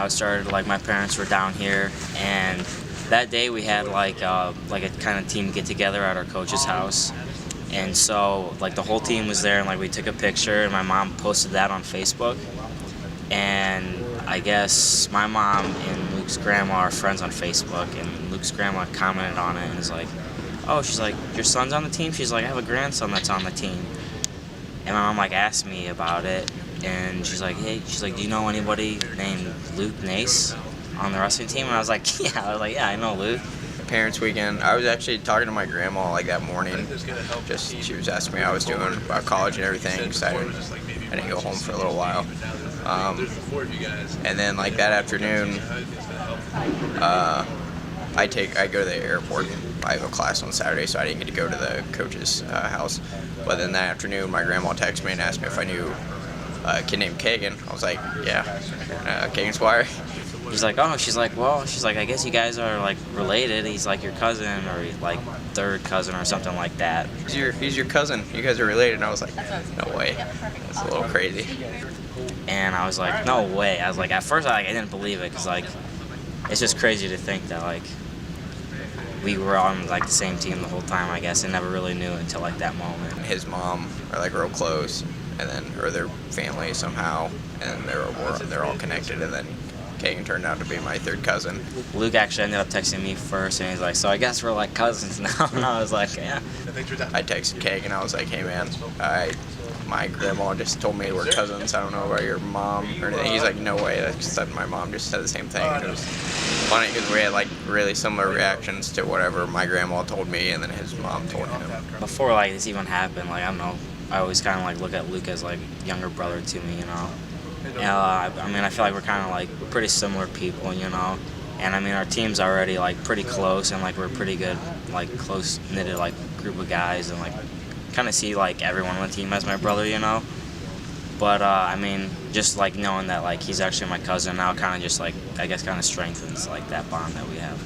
I started, like, my parents were down here, and that day we had like a kind of team get together at our coach's house. And so, like, the whole team was there, and, like, we took a picture, and my mom posted that on Facebook. And I guess my mom and Luke's grandma are friends on Facebook, and Luke's grandma commented on it and was like, oh, she's like, your son's on the team? She's like, I have a grandson that's on the team. And my mom, like, asked me about it, and she's like, hey, she's like, do you know anybody named Luke Nace on the wrestling team? And I was like, yeah. I was like, yeah, I know Luke. Parents' weekend, I was actually talking to my grandma like that morning. She was asking me how I was doing about college and everything, because I didn't go home for a little while. And then like that afternoon, I go to the airport. I have a class on Saturday, so I didn't get to go to the coach's house. But then that afternoon, my grandma texted me and asked me if I knew a kid named Kagan. I was like, yeah, Kagan Squire. He's like, oh, she's like, well, she's like, I guess you guys are, like, related. He's like your cousin, or like third cousin or something like that. He's your cousin. You guys are related. And I was like, no way. That's a little crazy. And I was like, no way. I was like, at first, I didn't believe it, because, like, it's just crazy to think that, like, we were on, like, the same team the whole time, I guess, and never really knew until, like, that moment. His mom are, like, real close, and then, or their family somehow, and they're all connected, and then Kagan turned out to be my third cousin. Luke actually ended up texting me first, and he's like, so I guess we're like cousins now. And I was like, yeah. I texted Kagan, I was like, hey man, my grandma just told me we're cousins. I don't know about your mom or anything. He's like, no way. I just said my mom just said the same thing. And it was funny because we had like really similar reactions to whatever my grandma told me and then his mom told him. Before like this even happened, like, I don't know, I always kind of like look at Luke as like younger brother to me, you know. I mean, I feel like we're kind of like pretty similar people, you know. And I mean, our team's already like pretty close, and like we're pretty good, like close knitted like group of guys, and like kind of see like everyone on the team as my brother, you know. But I mean, just like knowing that like he's actually my cousin now, kind of just like I guess kind of strengthens like that bond that we have.